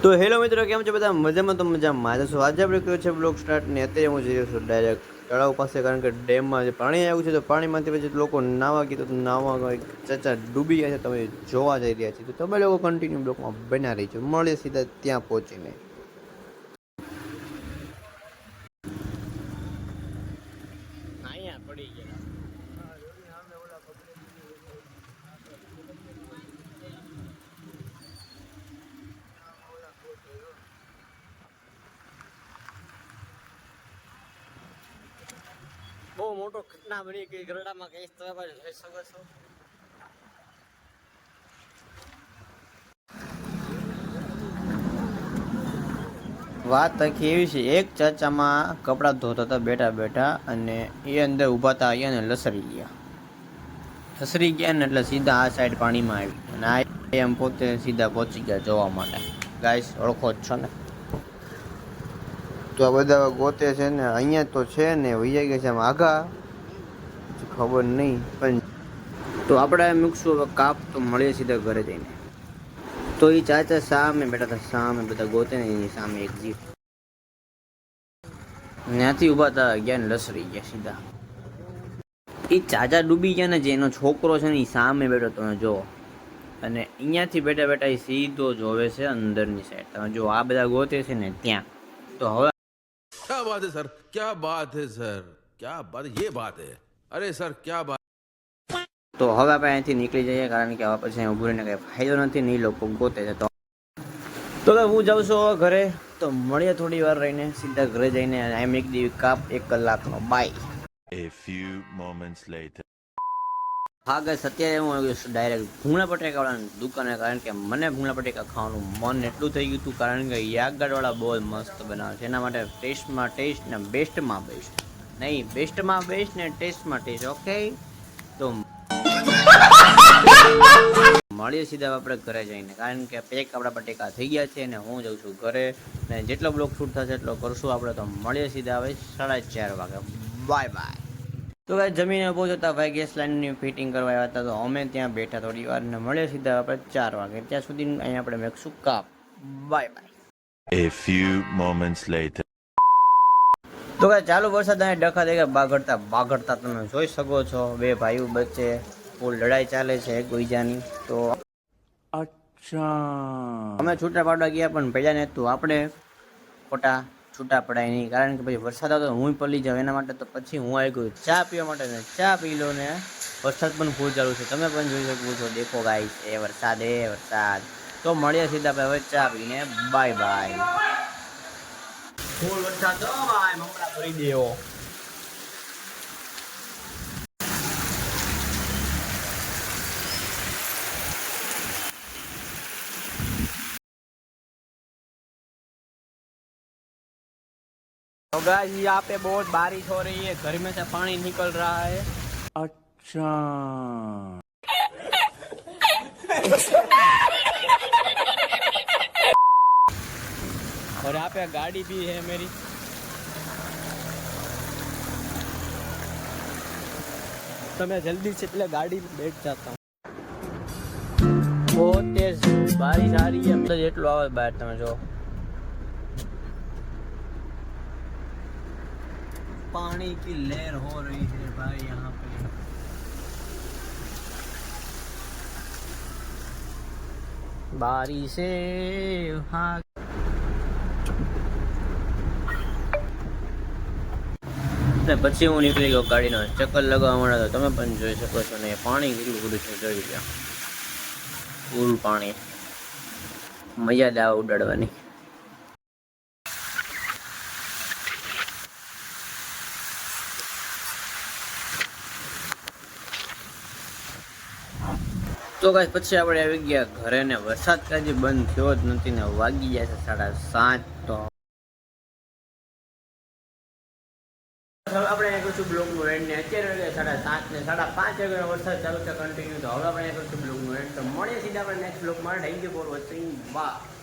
તો હેલો મિત્રો, કેમ છો બધા? મજામાં? તો મજામાં જ છો. આજે આપણે કર્યો છે બ્લોગ સ્ટાર્ટ ને અત્યારે હું જઈ રહ્યો છું ડાયરેક્ટ તળાવ પાસે, કારણ કે ડેમમાં જે પાણી આવ્યું છે તો પાણીમાંથી પછી લોકો નાવા કીધું તો નાવા ચાચા ડૂબી ગયા છે, તમે જોવા જઈ રહ્યા છીએ. તો તમે લોકો કન્ટિન્યુ બ્લોગમાં બના રહી છો, મળીએ સીધા ત્યાં પહોંચીને. અહીંયા પડી ગયા. બહુ મોટો ઘટના બની ગઈ ગરડામાં, કહીશ તો જોઈ શકો છો. વાત આખી એવી છે, એક ચાચામાં કપડાં ધોતા હતા બેઠા બેઠા, અને એ અંદર ઊભા હતા અહીંયા ને લસરી ગયા ને એટલે સીધા આ સાઈડ પાણીમાં આવી, અને આ એમ પોતે સીધા પહોંચી ગયા જોવા માટે. ગાઈસ ઓળખો જ છો ને? તો આ બધા ગોતે છે ને, અહીંયા તો છે ને વૈયા ગયા છે આમ આગા, ખબર નહીં. પણ તો આપણે મૂકશું હવે કાપ, તો મળીએ સીધા ઘરે જઈને. તો એ ચાચા સામે બેઠા હતા, સામે બધા ગોતે ને એની સામે એક જીપ, ત્યાંથી ઊભા હતા ગયા ને લસરી ગયા સીધા. એ ચાચા ડૂબી ગયા ને, જે એનો છોકરો છે ને એ સામે બેઠો, તમે જો. અને અહીંયાથી બેઠા બેઠા એ સીધો જોવે છે અંદરની સાઈડ, તમે જો આ બધા ગોતે છે ને ત્યાં. તો હવે क्या बात है सर, क्या बात है सर, क्या बात, ये बात है, अरे सर क्या बात. તો હવે આપણે અહીંથી નીકળી જઈએ, કારણ કે હવે પછી ઊભું રહીને કંઈ ફાયદો નથી ને, એ લોકો ગોતે છે. તો હું જાઉં છું ઘરે, તો મળીએ થોડી વાર રહીને સીધા ઘરે જઈને. આઈ મેક ધી કાપ 1 કલાકનો. Bye. A few moments later. હા ગાઈસ, અત્યારે હું આવી ગયો ડાયરેક્ટ ભૂંગળા બટેકાવાળાની દુકાને, કારણ કે મને ભૂંગળા બટેકા ખાવાનું મન એટલું થઈ ગયું હતું, કારણ કે યાગગાડવાળા બહુ મસ્ત બનાવે છે. એના માટે ટેસ્ટમાં ટેસ્ટ ને બેસ્ટમાં બેસ્ટ, નહીં બેસ્ટમાં બેસ્ટ ને ટેસ્ટમાં ટેસ્ટ. ઓકે, તો મળીએ સીધા આપણે ઘરે જઈને, કારણ કે પેક આપણા બટેકા થઈ ગયા છે ને હું જાઉં છું ઘરે. ને જેટલો બ્લોગ શૂટ થશે એટલો કરશું આપણે. તો મળીએ સીધા હવે 4:30 વાગે. Bye bye. તો ભાઈ જમીને પહોંચતા ભાઈ ગેસ લાઈનની ફિટિંગ કરવા આવ્યા હતા, તો અમે ત્યાં બેઠા થોડી વાર, ને મળીએ સીધા આપણે 4 વાગે. ત્યાં સુધી અહીંયા આપણે મેકશું કાપ. Bye bye. A few moments later. તો ભાઈ ચાલુ વરસાદ અહીંયા ડખા દેખા બાગડતા તમે જોઈ શકો છો. બે ભાઈઓ વચ્ચે ફૂલ લડાઈ ચાલે છે એકબીજાની. તો અચ્છા, અમે છૂટા પાડવા ગયા પણ પડ્યા ને, તો આપણે ખોટા છૂટા પડાય નહીં, કારણ કે પછી વરસાદ આવતો હું પડી જાઉં. એના માટે તો પછી હું આવી ગયો ચા પીવા માટે, ને ચા પી લો ને. વરસાદ પણ ફૂલ ચાલુ છે, તમે પણ જોઈ શકો છો. દેખો ગાઈસ, એ વરસાદ. તો મળીએ સીધા ભાઈ હવે ચા પીને. Bye bye. ફૂલ વરસાદ ભાઈ, મમરા ભરી દેવો. तो गाइस यहाँ पे बहुत बारिश हो रही है, घर में से पानी निकल रहा है. अच्छा. और यहाँ पे गाड़ी भी है मेरी. तो मैं जल्दी से पहले गाड़ी में बैठ जाता हूँ. बहुत तेज बारिश आ रही है, मतलब જેટલો આવે બહાર તમે જો. पानी की लहर हो रही है भाई यहाँ पे. बारिश हाँ. ને પછી હું નીકળી ગયો ગાડીનો ચક્કર લગાવવા માંડ્યો, તો તમે પણ જોઈ શકો છો. ને પાણી કેટલું બધું છે જોઈ લો, ફૂલ પાણી. મજા જ આવે ઉડાડવાની. તો ગાઈસ પછી આપણે આવી ગયા ઘરે, ને વરસાદ કાજી બંધ થયો જ નથી, ને વાગી ગયા છે 7:30. તો આપણે અહીંયા કરશું બ્લોગનું એન્ડ, ને અત્યારે 7:30 ને 5:30 વાગ્યાનો વરસાદ ચાલુ છે કન્ટિન્યુ. તો હવે આપણે અહીંયા કરશું બ્લોગનું એન્ડ. તો મળીએ સીધા આપણે નેક્સ્ટ બ્લોગમાં. Thank you for watching. By.